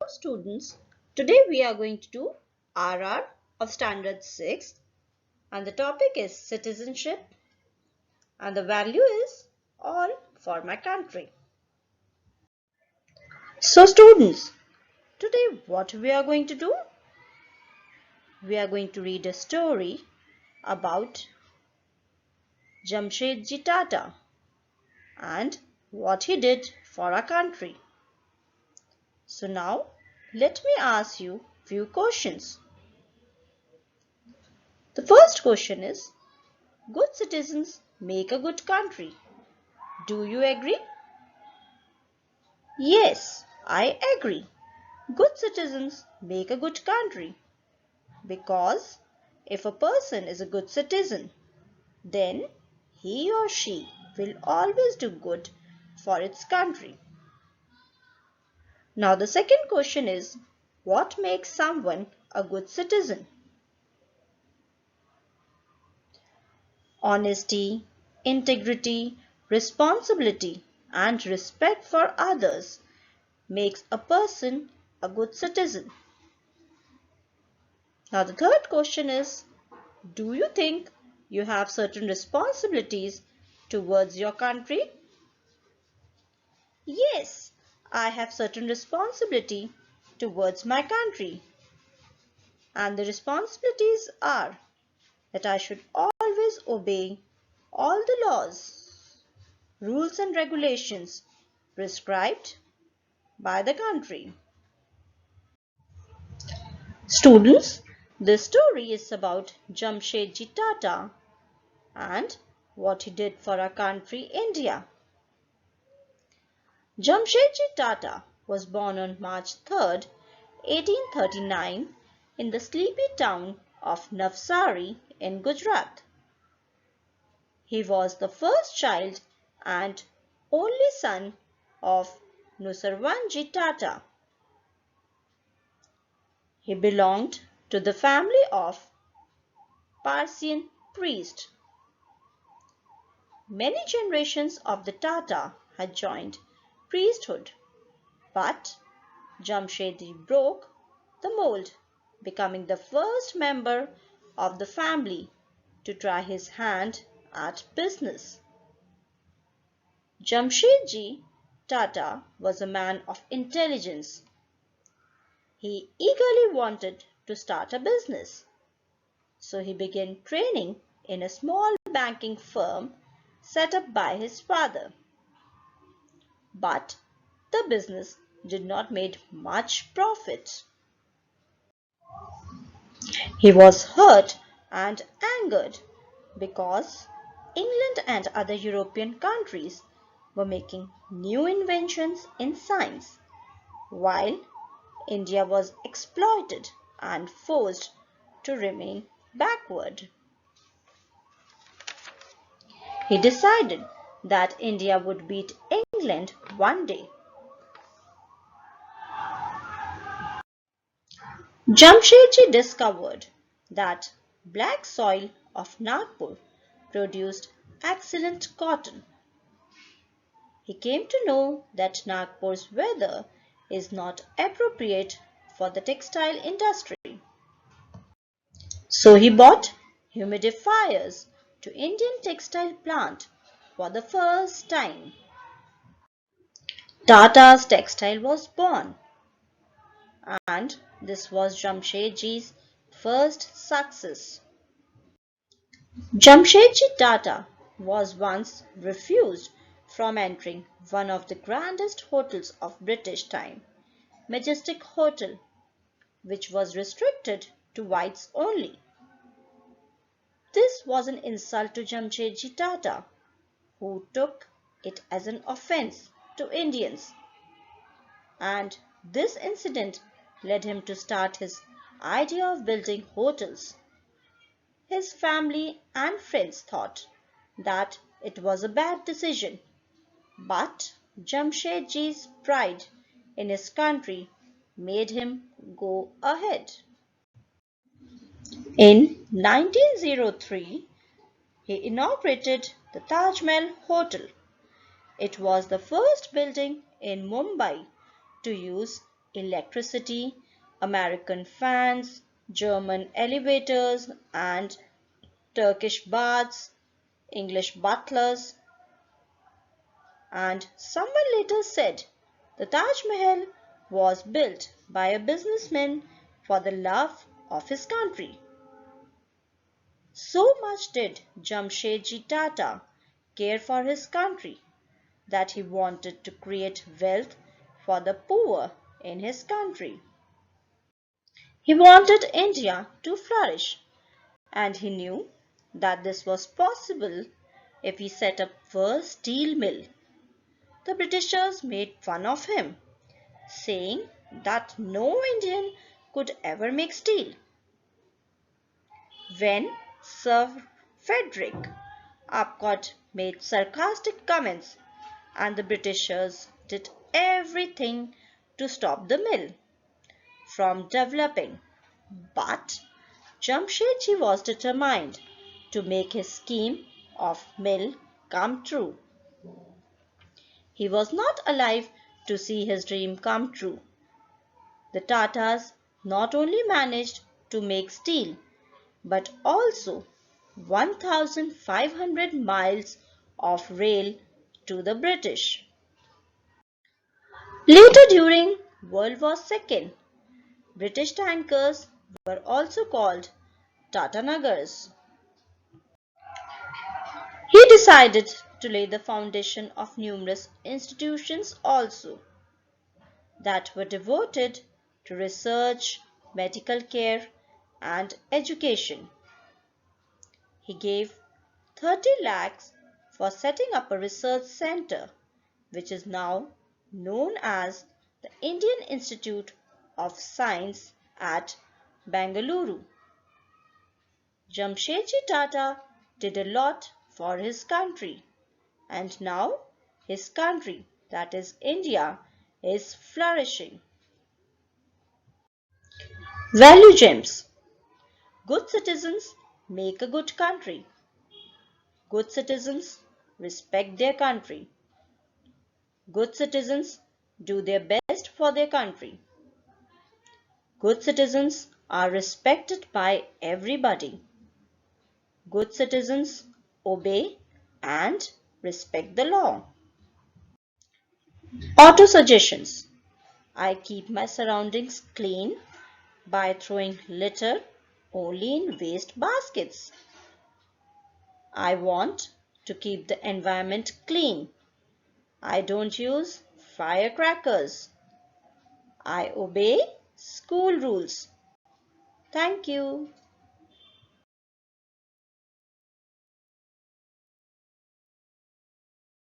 Students, today we are going to do RR of Standard 6 and the topic is citizenship and the value is all for my country. So students, today what we are going to do? We are going to read a story about Jamshedji Tata and what he did for our country. So now let me ask you few questions. The first question is, good citizens make a good country. Do you agree? Yes, I agree. Good citizens make a good country because if a person is a good citizen, then he or she will always do good for its country. Now the second question is, what makes someone a good citizen? Honesty, integrity, responsibility, and respect for others makes a person a good citizen. Now the third question is, do you think you have certain responsibilities towards your country? Yes, I have certain responsibility towards my country. And the responsibilities are that I should always obey all the laws, rules and regulations prescribed by the country. Students, this story is about Jamshedji Tata and what he did for our country, India. Jamshedji Tata was born on March 3, 1839 in the sleepy town of Navsari in Gujarat. He was the first child and only son of Nusarwanji Tata. He belonged to the family of Parsian priests. Many generations of the Tata had joined priesthood, but Jamshedji broke the mold, becoming the first member of the family to try his hand at business. Jamshedji Tata was a man of intelligence. He eagerly wanted to start a business, so he began training in a small banking firm set up by his father. But the business did not make much profit. He was hurt and angered because England and other European countries were making new inventions in science, while India was exploited and forced to remain backward. He decided that India would beat England one day. Jamshedji discovered that black soil of Nagpur produced excellent cotton. He came to know that Nagpur's weather is not appropriate for the textile industry. So he bought humidifiers to Indian textile plant for the first time. Tata's textile was born, and this was Jamshedji's first success. Jamshedji Tata was once refused from entering one of the grandest hotels of British time, Majestic Hotel, which was restricted to whites only. This was an insult to Jamshedji Tata, who took it as an offense to Indians. And this incident led him to start his idea of building hotels. His family and friends thought that it was a bad decision, but Jamshedji's pride in his country made him go ahead. In 1903, he inaugurated the Taj Mahal Hotel. It was the first building in Mumbai to use electricity, American fans, German elevators, and Turkish baths, English butlers, and someone later said the Taj Mahal was built by a businessman for the love of his country. So much did Jamshedji Tata care for his country that he wanted to create wealth for the poor in his country. He wanted India to flourish, and he knew that this was possible if he set up a steel mill. The Britishers made fun of him, saying that no Indian could ever make steel. When Sir Frederick Apcott made sarcastic comments, and the Britishers did everything to stop the mill from developing. But Jamshedji was determined to make his scheme of mill come true. He was not alive to see his dream come true. The Tatars not only managed to make steel but also 1,500 miles of rail to the British. Later during World War II, British tankers were also called Tata Nagars. He decided to lay the foundation of numerous institutions also that were devoted to research, medical care, and education. He gave 30 lakhs for setting up a research center, which is now known as the Indian Institute of Science at Bengaluru. Jamshedji Tata did a lot for his country, and now his country, that is India, is flourishing. Value gems. Good citizens make a good country. Good citizens respect their country. Good citizens do their best for their country. Good citizens are respected by everybody. Good citizens obey and respect the law. Auto suggestions. I keep my surroundings clean by throwing litter only in waste baskets. I want to keep the environment clean. I don't use firecrackers. I obey school rules. Thank you.